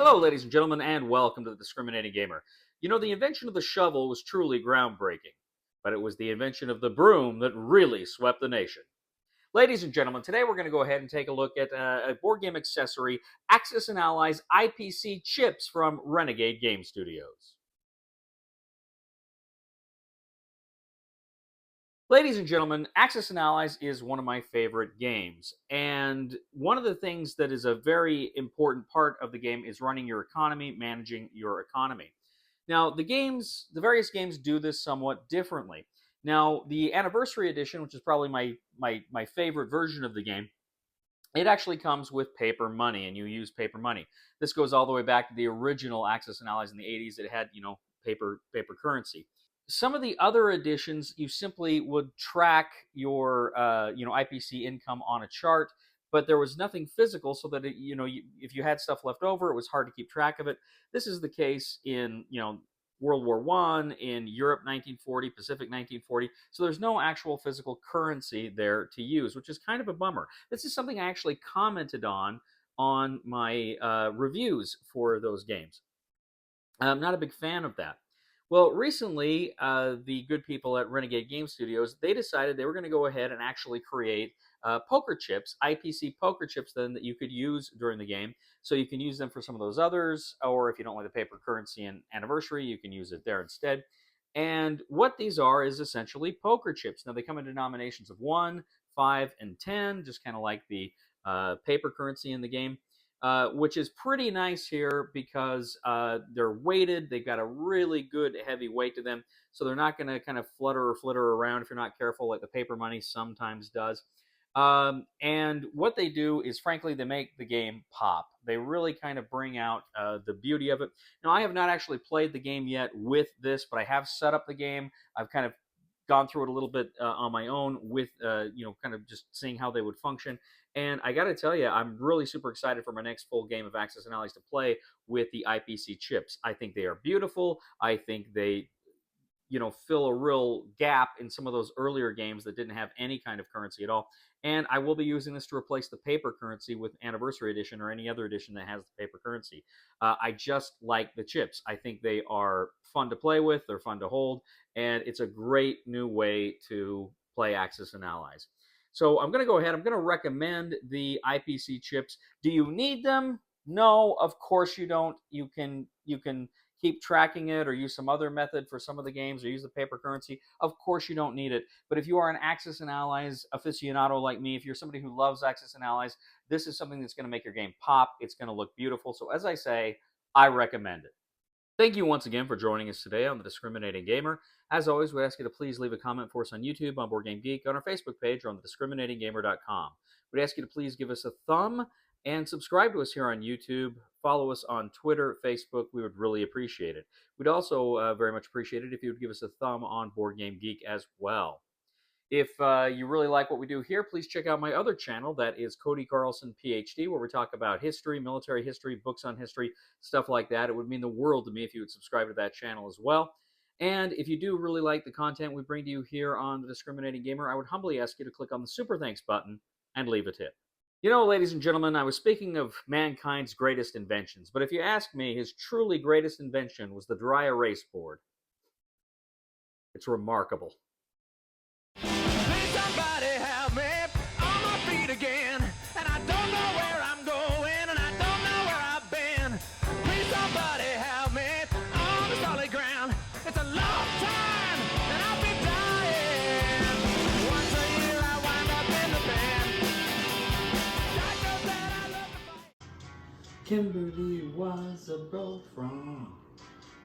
Hello, ladies and gentlemen, and welcome to the Discriminating Gamer. You know, the invention of the shovel was truly groundbreaking, but it was the invention of the broom that really swept the nation. Ladies and gentlemen, today we're going to go ahead and take a look at a board game accessory, Axis and Allies IPC chips from Renegade Game Studios. Ladies and gentlemen, Axis and Allies is one of my favorite games. And one of the things that is a very important part of the game is running your economy, managing your economy. Now, the various games do this somewhat differently. Now, the Anniversary Edition, which is probably my favorite version of the game, it actually comes with paper money, and you use paper money. This goes all the way back to the original Axis and Allies in the 80s. It had, paper currency. Some of the other editions, you simply would track your IPC income on a chart, but there was nothing physical, so that if you had stuff left over, it was hard to keep track of it. This is the case in World War I, in Europe 1940, Pacific 1940. So there's no actual physical currency there to use, which is kind of a bummer. This is something I actually commented on my reviews for those games. I'm not a big fan of that. Well, recently, the good people at Renegade Game Studios, they decided they were going to go ahead and actually create poker chips, IPC poker chips, then that you could use during the game. So you can use them for some of those others, or if you don't like the paper currency and Anniversary, you can use it there instead. And what these are is essentially poker chips. Now, they come in denominations of 1, 5, and 10, just kind of like the paper currency in the game. Which is pretty nice here because they're weighted. They've got a really good heavy weight to them, so they're not going to kind of flutter or flitter around if you're not careful, like the paper money sometimes does. And what they do is, frankly, they make the game pop. They really kind of bring out the beauty of it. Now, I have not actually played the game yet with this, but I have set up the game. I've kind of gone through it a little bit on my own with, kind of just seeing how they would function. And I got to tell you, I'm really super excited for my next full game of Axis and Allies to play with the IPC chips. I think they are beautiful. I think they, fill a real gap in some of those earlier games that didn't have any kind of currency at all. And I will be using this to replace the paper currency with Anniversary Edition or any other edition that has the paper currency. I just like the chips. I think they are fun to play with. They're fun to hold. And it's a great new way to play Axis and Allies. So I'm going to go ahead. I'm going to recommend the IPC chips. Do you need them? No, of course you don't. You can keep tracking it or use some other method for some of the games or use the paper currency. Of course you don't need it. But if you are an Axis and Allies aficionado like me, if you're somebody who loves Axis and Allies, this is something that's going to make your game pop. It's going to look beautiful. So as I say, I recommend it. Thank you once again for joining us today on The Discriminating Gamer. As always, we ask you to please leave a comment for us on YouTube, on Board Game Geek, on our Facebook page, or on thediscriminatinggamer.com. We'd ask you to please give us a thumb and subscribe to us here on YouTube. Follow us on Twitter, Facebook. We would really appreciate it. We'd also very much appreciate it if you would give us a thumb on Board Game Geek as well. If you really like what we do here, please check out my other channel. That is Cody Carlson, PhD, where we talk about history, military history, books on history, stuff like that. It would mean the world to me if you would subscribe to that channel as well. And if you do really like the content we bring to you here on The Discriminating Gamer, I would humbly ask you to click on the Super Thanks button and leave a tip. You know, ladies and gentlemen, I was speaking of mankind's greatest inventions, but if you ask me, his truly greatest invention was the dry erase board. It's remarkable. Somebody help me on my feet again, and I don't know where I'm going, and I don't know where I've been. Please somebody help me on the solid ground. It's a long time, and I'll be dying. Once a year I wind up in the band. God knows that I love to fight. Kimberly was a girl from